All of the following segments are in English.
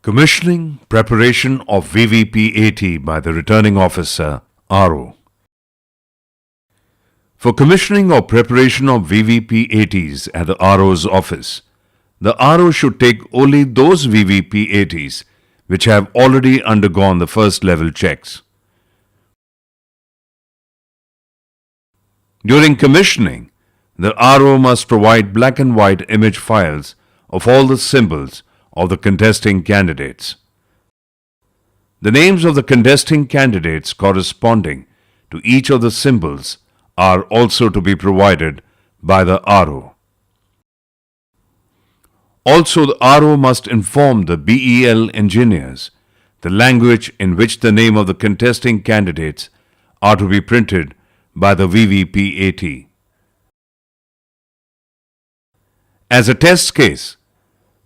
Commissioning preparation of VVPAT by the Returning Officer, RO. For commissioning or preparation of VVPATs at the RO's office, the RO should take only those VVPATs which have already undergone the first level checks. During commissioning, the RO must provide black and white image files of all the symbols of the contesting candidates. The names of the contesting candidates corresponding to each of the symbols are also to be provided by the RO. Also, the RO must inform the BEL engineers the language in which the name of the contesting candidates are to be printed by the VVPAT. As a test case,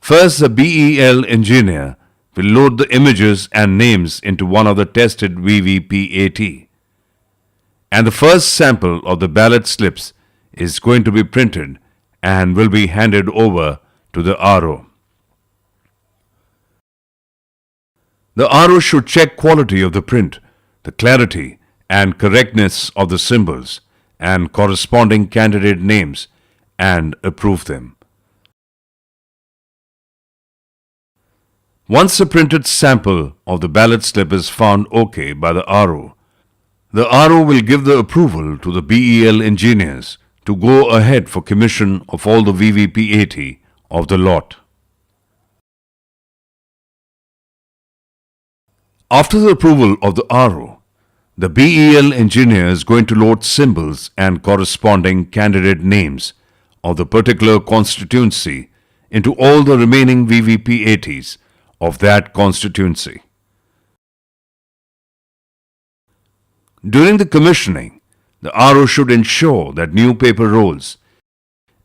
first, the BEL engineer will load the images and names into one of the tested VVPAT, and the first sample of the ballot slips is going to be printed and will be handed over to the RO. The RO should check quality of the print, the clarity and correctness of the symbols and corresponding candidate names and approve them. Once a printed sample of the ballot slip is found OK by the RO will give the approval to the BEL engineers to go ahead for commission of all the VVPAT of the lot. After the approval of the RO, the BEL engineer is going to load symbols and corresponding candidate names of the particular constituency into all the remaining VVPATs of that constituency. During the commissioning, the RO should ensure that new paper rolls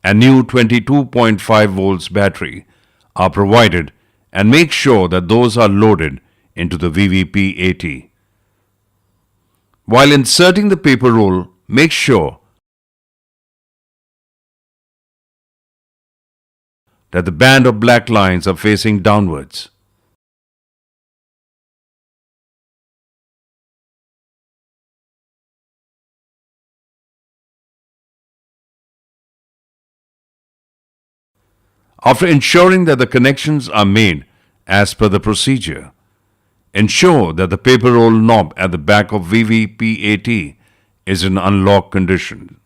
and new 22.5 volts battery are provided and make sure that those are loaded into the VVPAT. While inserting the paper roll, make sure that the band of black lines are facing downwards. After ensuring that the connections are made as per the procedure, ensure that the paper roll knob at the back of VVPAT is in unlock condition.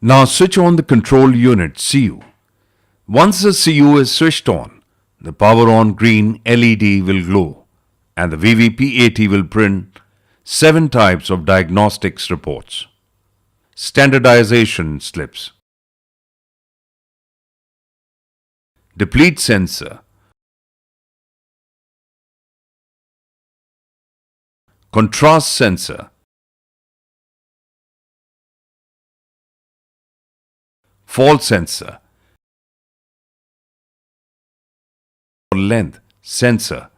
Now switch on the control unit CU. Once the CU is switched on, the power on green LED will glow and the VVPAT will print 7 types of diagnostics reports. Standardization slips, deplete sensor, contrast sensor, fault sensor, length sensor,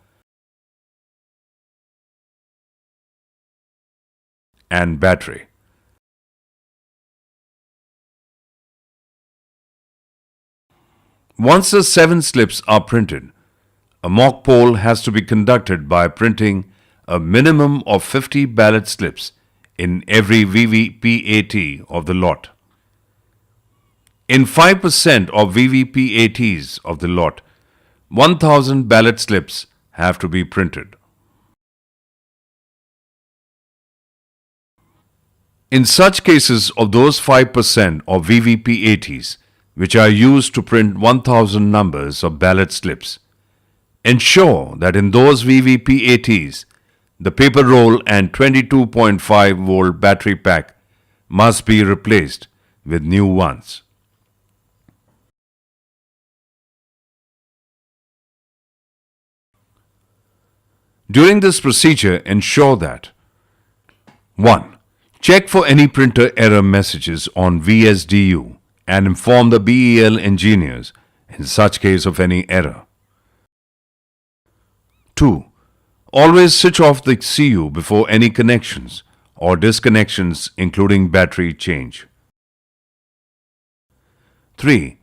and battery. Once the 7 slips are printed, a mock poll has to be conducted by printing a minimum of 50 ballot slips in every VVPAT of the lot. In 5% of VVPATs of the lot, 1000 ballot slips have to be printed. In such cases of those 5% of VVPATs which are used to print 1000 numbers of ballot slips, ensure that in those VVPATs, the paper roll and 22.5 volt battery pack must be replaced with new ones. During this procedure, ensure that 1. Check for any printer error messages on VSDU and inform the BEL engineers in such case of any error. 2. Always switch off the CU before any connections or disconnections including battery change. 3.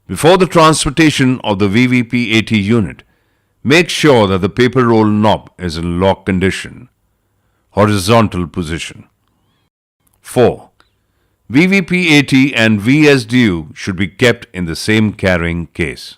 Before the transportation of the VVPAT unit, make sure that the paper roll knob is in lock condition, horizontal position. 4. VVPAT and VSDU should be kept in the same carrying case.